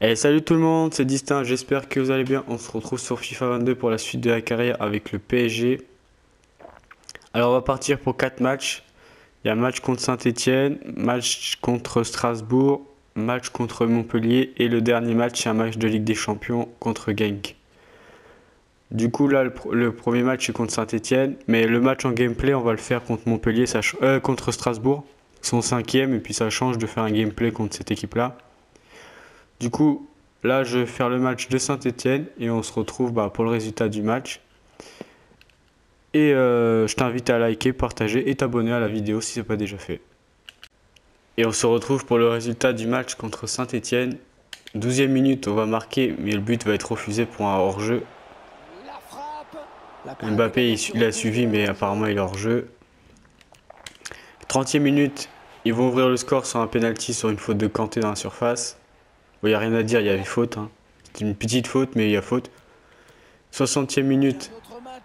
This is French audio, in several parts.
Et salut tout le monde, c'est Distinct, j'espère que vous allez bien. On se retrouve sur FIFA 22 pour la suite de la carrière avec le PSG. Alors on va partir pour 4 matchs. Il y a match contre Saint-Etienne, match contre Strasbourg, match contre Montpellier et le dernier match c'est un match de Ligue des Champions contre Genk. Du coup là le premier match est contre Saint-Etienne, mais le match en gameplay on va le faire contre Montpellier, contre Strasbourg. Ils sont 5e et puis ça change de faire un gameplay contre cette équipe là. Du coup, là, je vais faire le match de Saint-Etienne et on se retrouve pour le résultat du match. Et je t'invite à liker, partager et t'abonner à la vidéo si ce n'est pas déjà fait. Et on se retrouve pour le résultat du match contre Saint-Etienne. 12e minute, on va marquer, mais le but va être refusé pour un hors-jeu. Mbappé, il a suivi, mais apparemment il est hors-jeu. 30e minute, ils vont ouvrir le score sur un penalty sur une faute de Kanté dans la surface. Il n'y a rien à dire, il y avait faute. C'était une petite faute, mais il y a faute. 60e minute,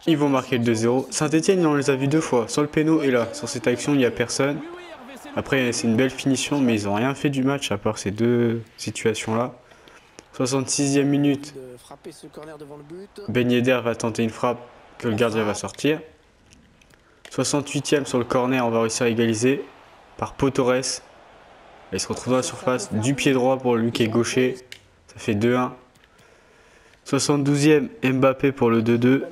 ils vont marquer le 2-0. Saint-Etienne, on les a vus deux fois. Sur le péno et là, sur cette action, il n'y a personne. Après, c'est une belle finition, mais ils n'ont rien fait du match à part ces deux situations-là. 66e minute, Ben Yedder va tenter une frappe que le gardien va sortir. 68e sur le corner, on va réussir à égaliser par Pau Torres. Il se retrouve dans la surface du pied droit pour lui qui est gaucher. Ça fait 2-1. 72e, Mbappé pour le 2-2.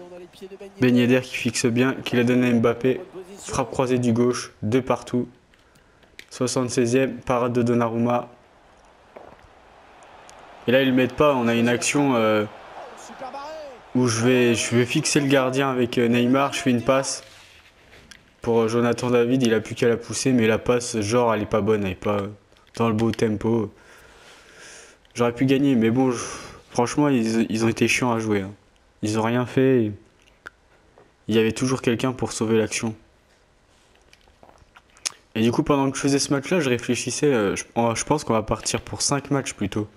Ben Yedder qui fixe bien, qui la donne à Mbappé. Frappe croisée du gauche, de partout. 76e, parade de Donnarumma. Et là, ils le mettent pas. On a une action où je vais fixer le gardien avec Neymar. Je fais une passe pour Jonathan David. Il a plus qu'à la pousser, mais la passe, genre, elle est pas bonne. Elle est pas dans le beau tempo. J'aurais pu gagner, mais bon, franchement, ils ont été chiants à jouer. Ils ont rien fait. Il y avait toujours quelqu'un pour sauver l'action. Et du coup, pendant que je faisais ce match-là, je réfléchissais. Je pense qu'on va partir pour 5 matchs plutôt.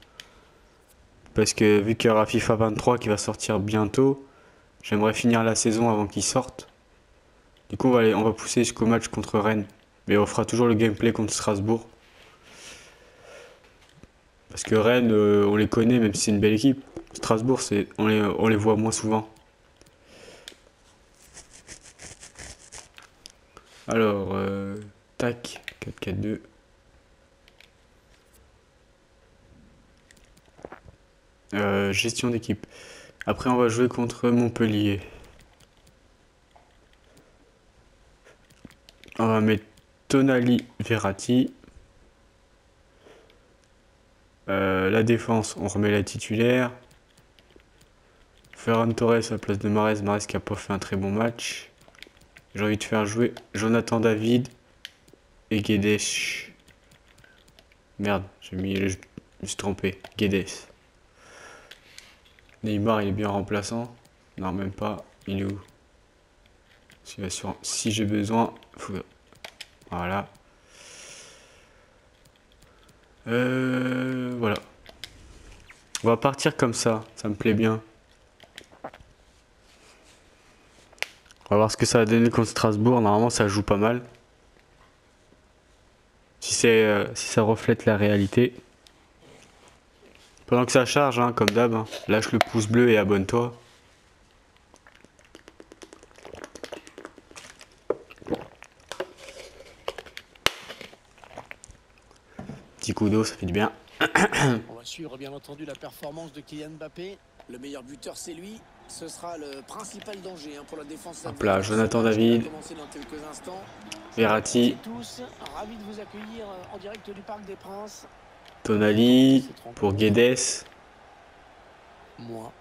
Parce que vu qu'il y aura FIFA 23 qui va sortir bientôt, j'aimerais finir la saison avant qu'il sorte. Du coup, on va pousser jusqu'au match contre Rennes. Mais on fera toujours le gameplay contre Strasbourg. Parce que Rennes, on les connaît, même si c'est une belle équipe. Strasbourg, on les voit moins souvent. Alors, tac, 4-4-2. Gestion d'équipe. Après, on va jouer contre Montpellier. On va mettre Tonali, Verratti. La défense, on remet la titulaire. Ferran Torres à la place de Mahrez. Mahrez qui n'a pas fait un très bon match. J'ai envie de faire jouer Jonathan David et Guedes. Merde, je me suis trompé. Guedes. Neymar, il est bien remplaçant. Non, même pas. Il est où? Si j'ai besoin. Voilà. Voilà. On va partir comme ça me plaît bien. On va voir ce que ça va donner contre Strasbourg. Normalement, ça joue pas mal. Si ça reflète la réalité. Pendant que ça charge, comme d'hab, lâche le pouce bleu et abonne-toi. Petit coup d'eau, ça fait du bien. On va suivre bien entendu la performance de Kylian Mbappé. Le meilleur buteur, c'est lui. Ce sera le principal danger pour la défense. Hop là, Jonathan David. Verratti. Ravi de vous accueillir en direct du Parc des Princes. Tonali pour Guedes. Moi.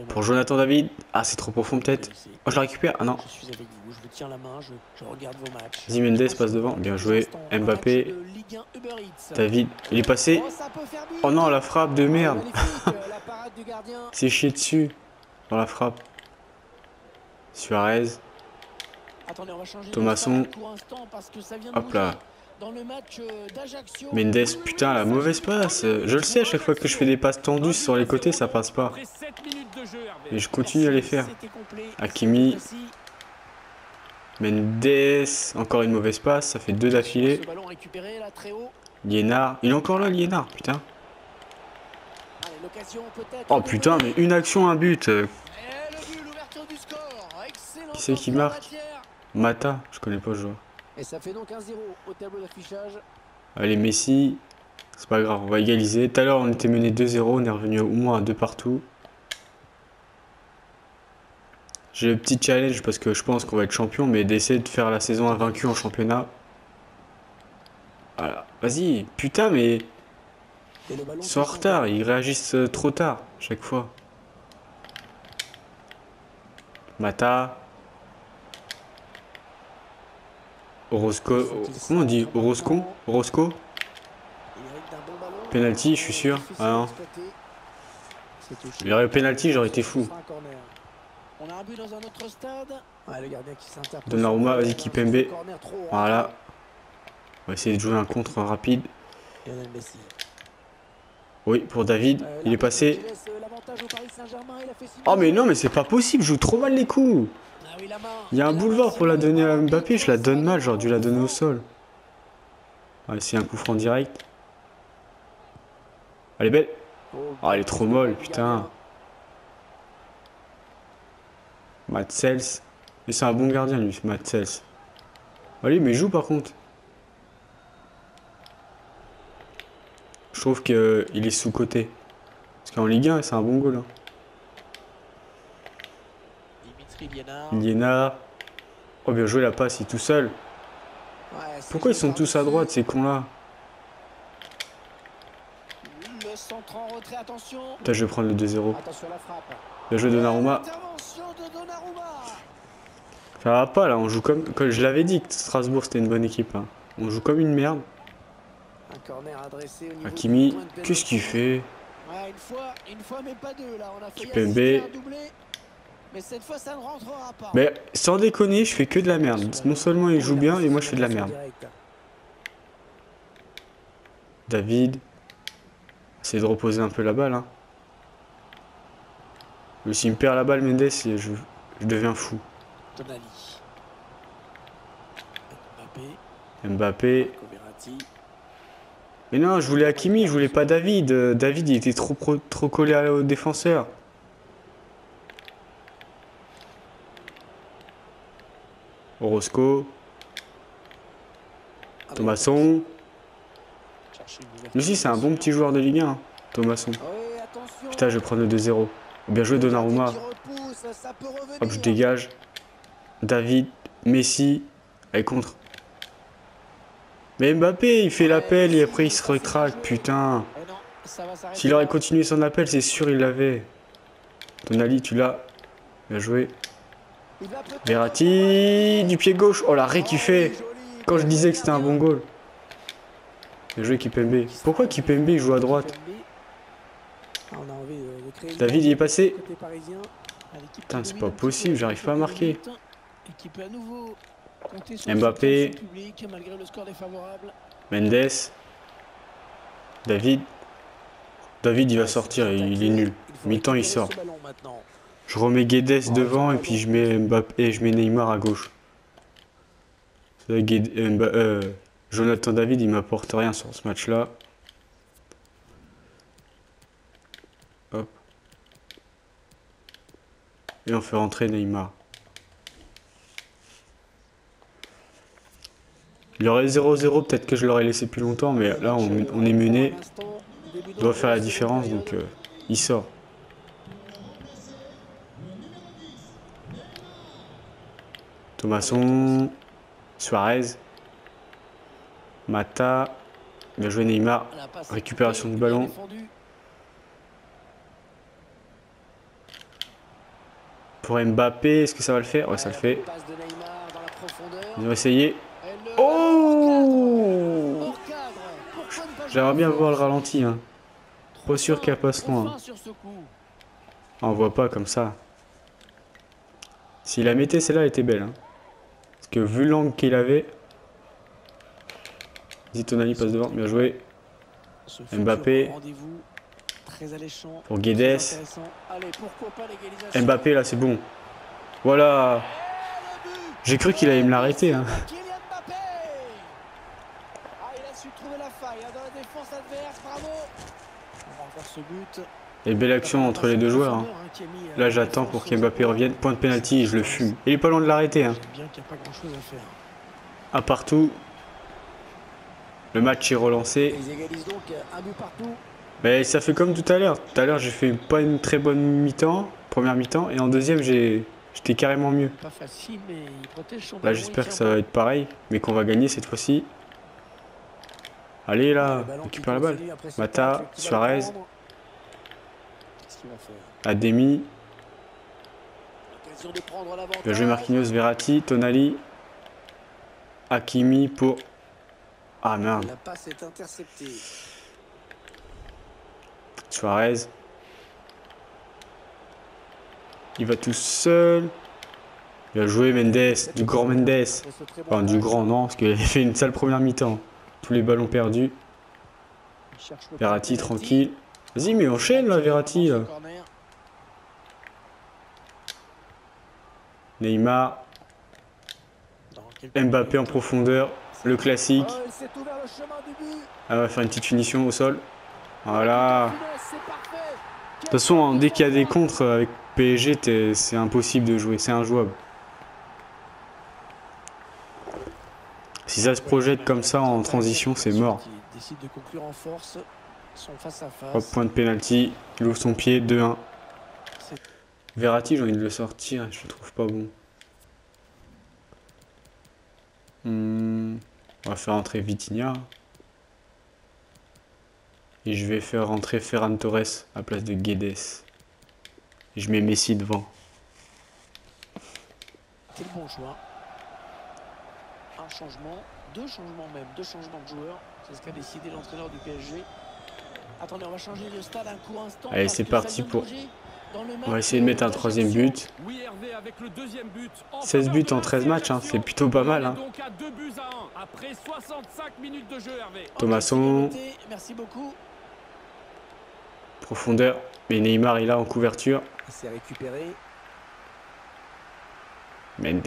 Pour Jonathan David. Ah, c'est trop profond peut-être. Oh, je la récupère. Ah non. Je suis avec vous, je vous tiens la main, je regarde vos matchs. Zimendes passe devant. Bien joué. Mbappé. David. Il est passé. Oh non, la frappe de merde. C'est chié dessus. Dans la frappe. Suarez. Thomasson. Hop là. Mendes, putain, la mauvaise passe. Je le sais, à chaque fois que je fais des passes tendues sur les côtés, ça passe pas. Et je continue à les faire. Hakimi. Mendes. Encore une mauvaise passe, ça fait 2 d'affilée. Liénard. Il est encore là, Liénard, putain. L'occasion peut-être. Oh putain, mais une action, un but. Et le but, l'ouverture du score. Excellent. Qui c'est qui marque? Mata, je connais pas le joueur. Et ça fait donc 1-0 au tableau d'affichage. Allez, Messi. C'est pas grave, on va égaliser. Tout à l'heure, on était mené 2-0. On est revenu au moins à 2 partout. J'ai le petit challenge parce que je pense qu'on va être champion, mais d'essayer de faire la saison invaincue en championnat. Voilà. Vas-y, putain, mais Et le ballon ils sont en retard. Ils réagissent trop tard, chaque fois. Mata. Orozco. Comment on dit? Orozco? Orozco? Penalty, je suis sûr. Ah non. Il y aurait eu penalty, j'aurais été fou. On a un but dans un autre stade. Ouais, le gardien qui s'interpose. Donnarumma, vas-y, Kimpembe. Voilà. On va essayer de jouer un contre rapide. Oui, pour David. Il est passé. Oh mais non, mais c'est pas possible, je joue trop mal les coups. Il y a un boulevard pour la donner à Mbappé, je la donne mal, j'aurais dû la donner au sol. Allez, c'est un coup franc direct. Elle est belle. Oh, elle est trop molle, putain. Matsels. Mais c'est un bon gardien, lui, Matsels. Allez, mais joue par contre. Je trouve qu'il est sous-coté. Parce qu'en Ligue 1, c'est un bon goal. Hein. Liénard. Oh, bien joué la passe, il est tout seul. Pourquoi ils sont tous à droite, ces cons-là? Putain, je vais prendre le 2-0. Bien joué Donnarumma. Ça va pas là, on joue comme je l'avais dit que Strasbourg c'était une bonne équipe. Hein. On joue comme une merde. Hakimi, qu'est-ce qu'il fait? Kimpembe. Mais sans déconner, je fais que de la merde. Non seulement il joue bien et moi je fais de la merde. David. Essayez de reposer un peu la balle. Hein. Mais s'il me perd la balle, Mendes, je deviens fou. Mbappé. Mais non, je voulais Hakimi, je voulais pas David. David, il était trop collé au défenseur. Orozco. Thomasson. Lui aussi, c'est un bon petit joueur de Ligue 1, hein, Thomasson. Putain, je vais prendre le 2-0. Bien joué Donnarumma. Hop, je dégage. David, Messi. Allez, contre. Mais Mbappé, il fait l'appel et après il se retraque, putain. S'il aurait continué son appel, c'est sûr il l'avait. Tonali, tu l'as. Bien joué. Verratti, du pied gauche. Oh, l'arrêt qu'il fait. Quand je disais que c'était un bon goal. Bien joué Kimpembe. Pourquoi Kimpembe il joue à droite? David il est passé. Putain, c'est pas possible, j'arrive pas à marquer. Mbappé. Mendes. David. David il va sortir, il est nul. Mi-temps il sort. Je remets Guedes devant et puis je mets Mbappé et je mets Neymar à gauche. Jonathan David il m'apporte rien sur ce match là. Hop. Et on fait rentrer Neymar. Il y aurait 0-0, peut-être que je l'aurais laissé plus longtemps, mais là on est mené. On doit faire la différence, donc il sort. Thomasson. Suarez. Mata. Bien joué Neymar. Récupération du ballon. Pour Mbappé, est-ce que ça va le faire? Ouais, ça le fait. Ils ont essayé. Oh! J'aimerais bien voir le ralenti. Hein. Pas sûr qu'elle passe loin. On voit pas comme ça. S'il la mettait, celle-là, elle était belle. Hein. Parce que vu l'angle qu'il avait... Tonali passe devant, bien joué. Mbappé. Pour Guedes. Mbappé, là, c'est bon. Voilà. J'ai cru qu'il allait me l'arrêter. Hein. Et belle action entre les deux joueurs. Hein. Là, j'attends pour qu'Mbappé revienne. Point de pénalty et je le fume. Il est pas loin de l'arrêter. Hein. Un partout. Le match est relancé. Mais ça fait comme tout à l'heure. Tout à l'heure, j'ai fait pas une très bonne mi-temps, première mi-temps, et en deuxième, j'étais carrément mieux. Là, j'espère que ça va être pareil, mais qu'on va gagner cette fois-ci. Allez là, récupère la balle. Mata, Suarez, Ademi. Bien joué Marquinhos, Verratti, Tonali, Hakimi pour... Ah merde. Suarez. Il va tout seul. Bien joué Mendes, du grand Mendes. Enfin du grand non, parce qu'il a fait une sale première mi-temps. Tous les ballons perdus. Verratti tranquille. Vas-y mais enchaîne là Verratti là. Neymar. Mbappé en profondeur. Le classique. Ah, on va faire une petite finition au sol. Voilà. De toute façon, dès qu'il y a des contres avec PSG, c'est impossible de jouer. C'est injouable. Si ça se projette comme ça en transition, c'est mort. Hop, point de pénalty. Il ouvre son pied. 2-1. Verratti, j'ai envie de le sortir. Je le trouve pas bon. On va faire entrer Vitinha. Et je vais faire rentrer Ferran Torres à la place de Guedes. Et je mets Messi devant. C'est le bon choix. Un changement, deux changements même, deux changements de joueurs. C'est ce qu'a décidé l'entraîneur du PSG. Attendez, on va changer de stade un court instant. Allez, c'est parti pour... On va essayer de mettre un troisième but. 16 buts en 13 matchs, hein. C'est plutôt pas mal. Hein. Thomasson. Merci beaucoup. Profondeur. Mais Neymar est là en couverture. Il s'est récupéré. Mendes.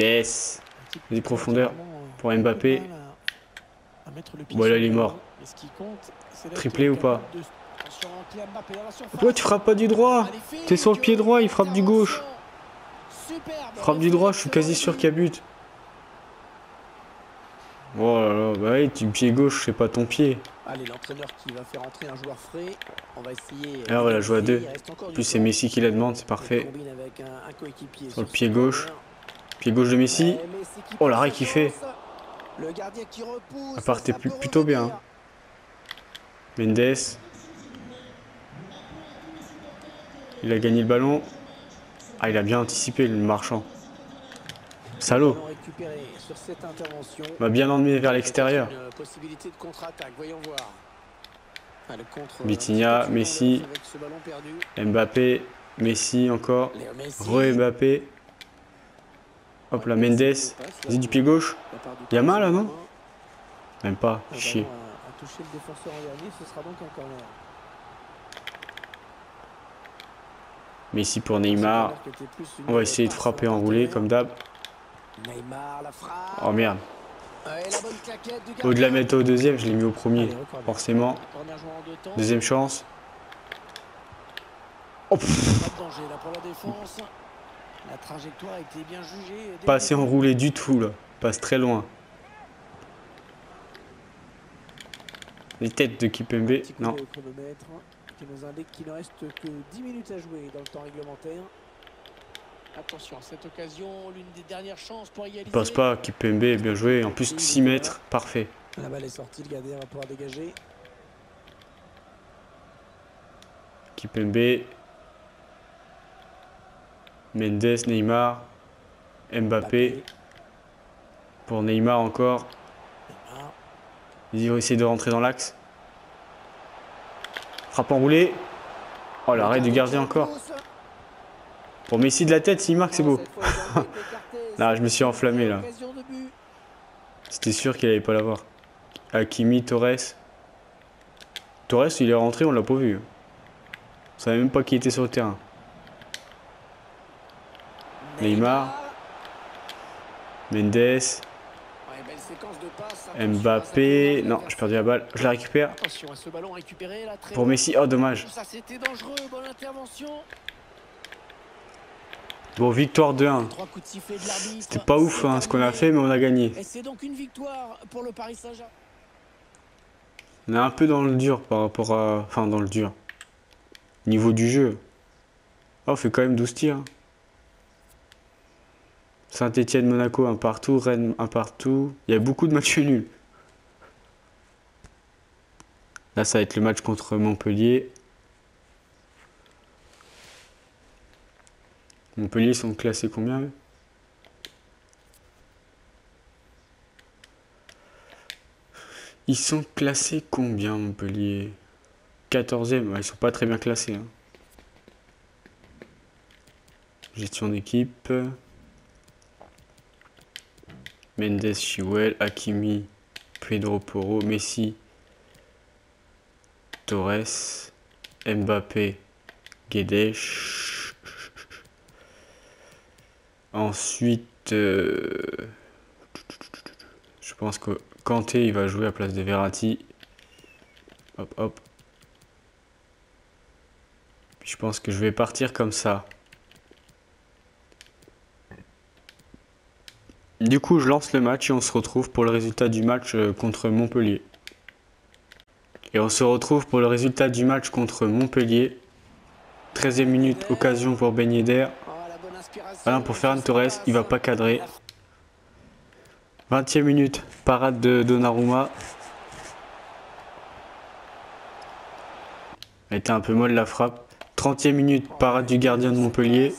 Des profondeurs pour Mbappé. Voilà, il est mort. Triplé ou pas? Pourquoi tu frappes pas du droit? T'es sur le pied droit, il frappe du gauche. Frappe du droit, je suis quasi sûr qu'il y a but. Oh là là, bah oui, du pied gauche, c'est pas ton pied. Allez, l'entraîneur qui va faire entrer un joueur frais. On va essayer. Là, voilà, joue à deux. En plus, c'est Messi qui la demande, c'est parfait. Sur le pied gauche. Pied gauche de Messi. Oh, l'arrêt qu'il fait. Ça partait plutôt bien. Mendes. Il a gagné le ballon. Ah, il a bien anticipé le marchand. Salaud. Va bien emmener vers l'extérieur. Vitinha, Messi, Mbappé, Messi encore. Re-Mbappé. Hop là, Mendes. Vas-y, du pied gauche. Il y a mal là, non? Même pas, chier. Messi pour Neymar. On va essayer de frapper enroulé comme d'hab. Oh merde. Au-delà de mettre au deuxième, je l'ai mis au premier. Forcément. Deuxième chance. Oh, pas assez enroulé du tout là. Passe très loin. Les têtes de Kipembe. Non. Qui nous indique qu'il ne reste que 10 minutes à jouer dans le temps réglementaire. Attention, cette occasion, l'une des dernières chances pour égaliser. Il passe pas, Kipembe, bien joué. En plus, 6 mètres, parfait. La balle est sortie, le gardien va pouvoir dégager. Kipembe. Mendes, Neymar. Mbappé. Pour Neymar encore. Ils vont essayer de rentrer dans l'axe. Frappe enroulée. Oh, l'arrêt du gardien encore. Pour Messi de la tête, s'il marque, c'est beau. Là, je me suis enflammé là. C'était sûr qu'il allait pas l'avoir. Hakimi, Torres. Torres, il est rentré, on l'a pas vu. On savait même pas qui était sur le terrain. Neymar. Mendes. séquence de passes. Attention à Mbappé, s'attendre à non, j'ai perdu la balle. Je la récupère attention à ce ballon récupéré là, très pour bon. Messi. Oh, dommage. Ça c'était dangereux, bonne intervention. Bon, victoire 2-1. 3 coups de sifflet de l'arbitre. C'était pas ouf hein, ce qu'on a fait, mais on a gagné. Et c'est donc une victoire pour le Paris Saint-Germain. On est un peu dans le dur par rapport à... Enfin, dans le dur. Niveau du jeu. Oh, on fait quand même 12 tirs. Saint-Etienne, Monaco, un partout. Rennes, un partout. Il y a beaucoup de matchs nuls. Là, ça va être le match contre Montpellier. Montpellier, ils sont classés combien eux? Ils sont classés combien, Montpellier? 14e, ouais, ils sont pas très bien classés. Hein. Gestion d'équipe. Mendes, Chilwell, Hakimi, Pedro Porro, Messi, Torres, Mbappé, Guedes. Ensuite, je pense que Kanté il va jouer à place de Verratti. Hop, hop. Puis je pense que je vais partir comme ça. Du coup, je lance le match et on se retrouve pour le résultat du match contre Montpellier. Et on se retrouve pour le résultat du match contre Montpellier. 13e minute, occasion pour Ben Yedder. Voilà pour Ferran Torres, il va pas cadrer. 20e minute, parade de Donnarumma. Elle était un peu molle la frappe. 30e minute, parade du gardien de Montpellier.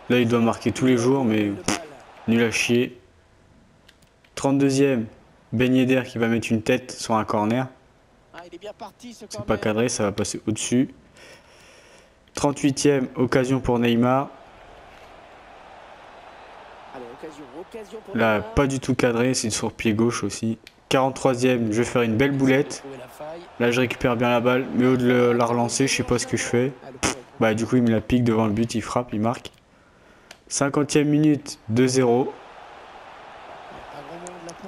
Là, il doit marquer tous les jours, mais nul à chier. 32e, Ben Yedder qui va mettre une tête sur un corner. C'est pas cadré, ça va passer au-dessus. 38e, occasion pour Neymar. Là, pas du tout cadré, c'est sur pied gauche aussi. 43e, je vais faire une belle boulette. Là, je récupère bien la balle, mais au lieu de la relancer, je sais pas ce que je fais. Bah, du coup, il me la pique devant le but, il frappe, il marque. 50e minute, 2-0.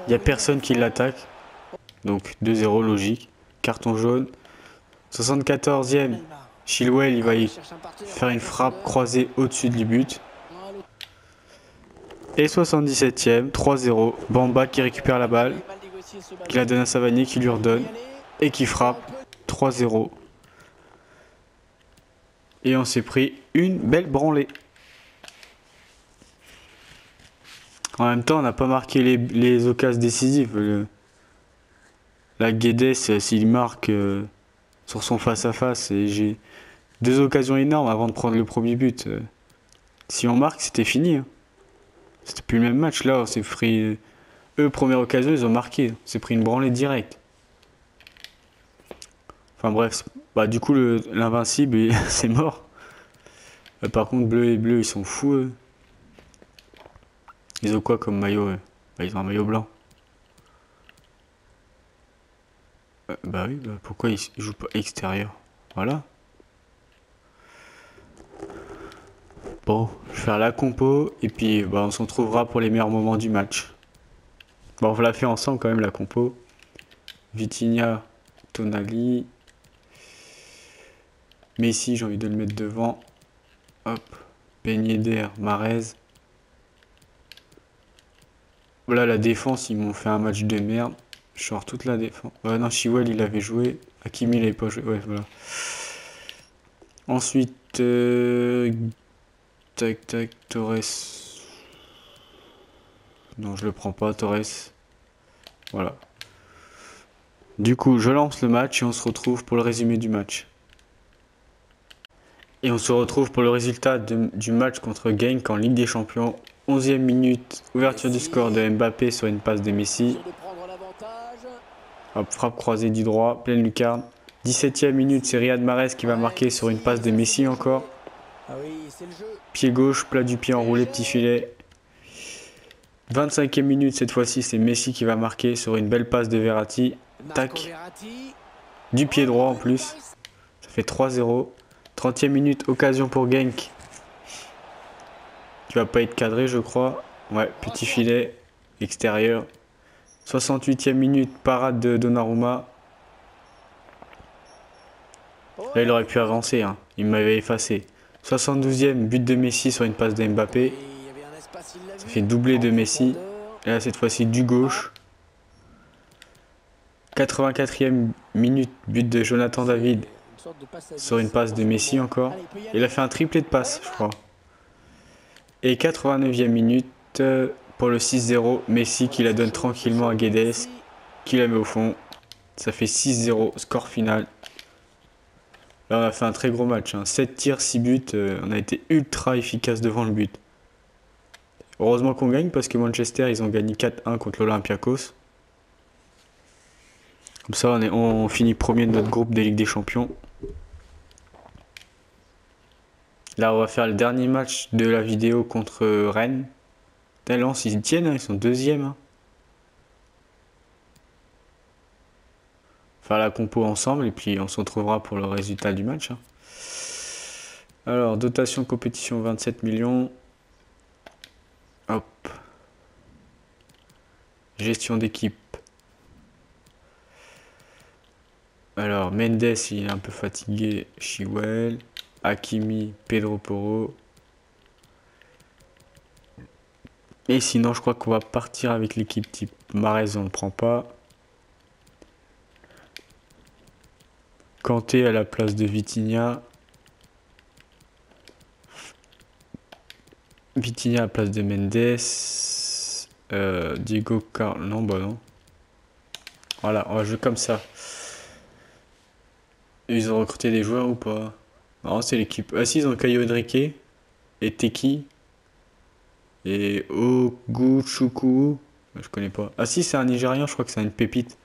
Il n'y a personne qui l'attaque. Donc 2-0, logique. Carton jaune. 74e, Chilwell, il va y faire une frappe croisée au-dessus du but. Et 77e, 3-0, Bamba qui récupère la balle, qui la donne à Savanier, qui lui redonne, et qui frappe 3-0. Et on s'est pris une belle branlée. En même temps, on n'a pas marqué les occasions décisives. La Guedes, s'il marque sur son face-à-face, et j'ai 2 occasions énormes avant de prendre le premier but. Si on marque, c'était fini. Hein. C'était plus le même match. Là, on s'est pris... Eux, première occasion, ils ont marqué. On s'est pris une branlée directe. Enfin bref. Bah, du coup, l'invincible, c'est mort. Par contre, bleu et bleu, ils sont fous, eux. Ils ont quoi comme maillot bah, ils ont un maillot blanc. Bah oui, bah, pourquoi ils jouent pas extérieur? Voilà. Bon, je vais faire la compo et puis bah, on se retrouvera pour les meilleurs moments du match. Bon, on l'a fait ensemble quand même la compo. Vitinha, Tonali. Messi, j'ai envie de le mettre devant. Hop. Ben Yedder, Mahrez. Voilà la défense, ils m'ont fait un match de merde. Je sors toute la défense. Ouais, non, Chilwell il avait joué. Hakimi il avait pas joué. Ouais, voilà. Ensuite, tac, tac, Torres. Non, je le prends pas, Torres. Voilà. Du coup, je lance le match et on se retrouve pour le résumé du match. Et on se retrouve pour le résultat du match contre Genk en Ligue des Champions. 11e minute, ouverture du score de Mbappé sur une passe de Messi. Hop, frappe croisée du droit, pleine lucarne. 17e minute, c'est Riyad Mahrez qui va marquer sur une passe de Messi encore. Pied gauche, plat du pied enroulé, petit filet. 25e minute, cette fois-ci, c'est Messi qui va marquer sur une belle passe de Verratti. Tac. Du pied droit en plus. Ça fait 3-0. 30e minute, occasion pour Genk. Qui va pas être cadré, je crois. Ouais, petit filet extérieur. 68e minute, parade de Donnarumma. Là, il aurait pu avancer, hein. Il m'avait effacé. 72e, but de Messi sur une passe de Mbappé. Ça fait doublé de Messi. Et là, cette fois-ci, du gauche. 84e minute, but de Jonathan David sur une passe de Messi encore. Il a fait un triplé de passe, je crois. Et 89e minute, pour le 6-0, Messi qui la donne tranquillement à Guedes, qui la met au fond. Ça fait 6-0, score final. Là, on a fait un très gros match, hein. 7 tirs, 6 buts. On a été ultra efficace devant le but. Heureusement qu'on gagne parce que Manchester, ils ont gagné 4-1 contre l'Olympiakos. Comme ça, on finit premier de notre groupe des Ligues des Champions. Là, on va faire le dernier match de la vidéo contre Rennes. Lens, ils tiennent, hein, ils sont deuxième. Hein. Faire la compo ensemble et puis on se retrouvera pour le résultat du match. Hein. Alors, dotation compétition 27 millions. Hop. Gestion d'équipe. Alors, Mendes, il est un peu fatigué. Chilwell. Hakimi, Pedro Porro. Et sinon, je crois qu'on va partir avec l'équipe type. Mahrez, on ne prend pas. Kanté à la place de Vitinha. Vitinha à la place de Mendes. Diego Carlos. Non, bah non. Voilà, on va jouer comme ça. Ils ont recruté des joueurs ou pas? Non, c'est l'équipe. Ah si, ils ont Caio Henrique et Teki. Et Oguchukwu. Je connais pas. Ah si, c'est un Nigérian, je crois que c'est une pépite.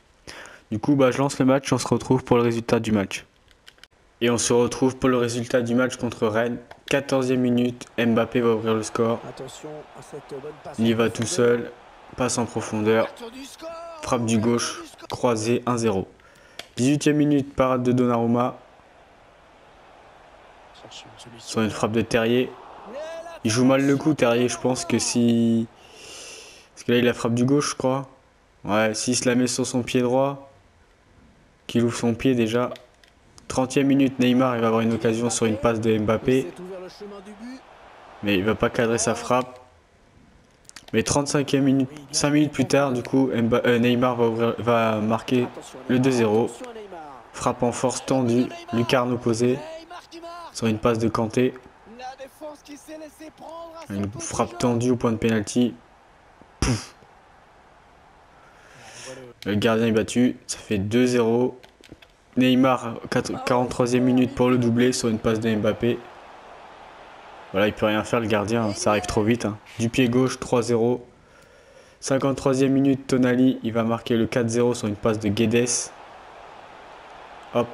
Du coup, bah, je lance le match, on se retrouve pour le résultat du match. Et on se retrouve pour le résultat du match contre Rennes. 14e minute, Mbappé va ouvrir le score. Il y va tout seul, passe en profondeur, frappe du gauche, croisé 1-0. 18e minute, parade de Donnarumma. Sur une frappe de Terrier. Il joue mal le coup, Terrier, je pense que si... Parce que là, il a frappe du gauche, je crois. Ouais, s'il se la met sur son pied droit, qu'il ouvre son pied déjà. 30e minute, Neymar, il va avoir une occasion sur une passe de Mbappé. Mais il va pas cadrer sa frappe. Mais 35e minute, 5 minutes plus tard, du coup, Neymar va marquer le 2-0. Frappe en force tendue, lucarne opposée. Sur une passe de Kanté. Une frappe tendue au point de pénalty. Pouf. Le gardien est battu. Ça fait 2-0. Neymar, 43e minute pour le doubler sur une passe de Mbappé. Voilà, il peut rien faire le gardien. Ça arrive trop vite. Hein. Du pied gauche, 3-0. 53e minute, Tonali. Il va marquer le 4-0 sur une passe de Guedes. Hop.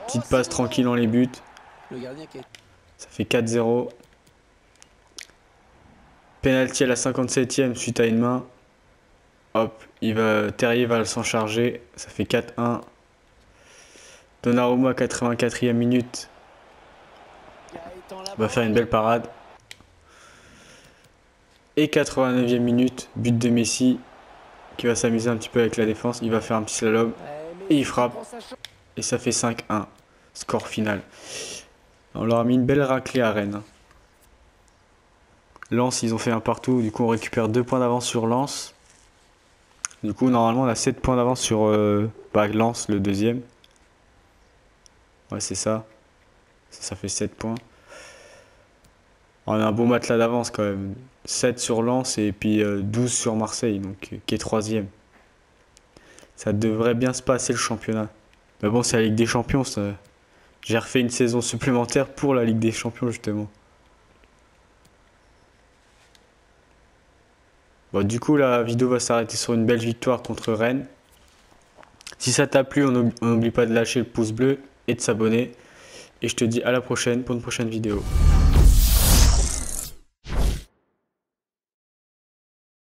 Petite passe tranquille dans les buts. Ça fait 4-0. Penalty à la 57e suite à une main. Hop, Terrier va s'en charger. Ça fait 4-1. Donnarumma, 84e minute. Va faire une belle parade. Et 89e minute, but de Messi. Qui va s'amuser un petit peu avec la défense. Il va faire un petit slalom. Et il frappe. Et ça fait 5-1. Score final. On leur a mis une belle raclée à Rennes. Lens, ils ont fait un partout. Du coup, on récupère 2 points d'avance sur Lens. Du coup, normalement, on a 7 points d'avance sur Lens, le deuxième. Ouais, c'est ça. Ça fait 7 points. On a un beau matelas d'avance quand même. 7 sur Lens et puis 12 sur Marseille, donc qui est troisième. Ça devrait bien se passer le championnat. Mais bon, c'est la Ligue des Champions. J'ai refait une saison supplémentaire pour la Ligue des Champions, justement. Bon, du coup, la vidéo va s'arrêter sur une belle victoire contre Rennes. Si ça t'a plu, on n'oublie pas de lâcher le pouce bleu et de s'abonner. Et je te dis à la prochaine pour une prochaine vidéo.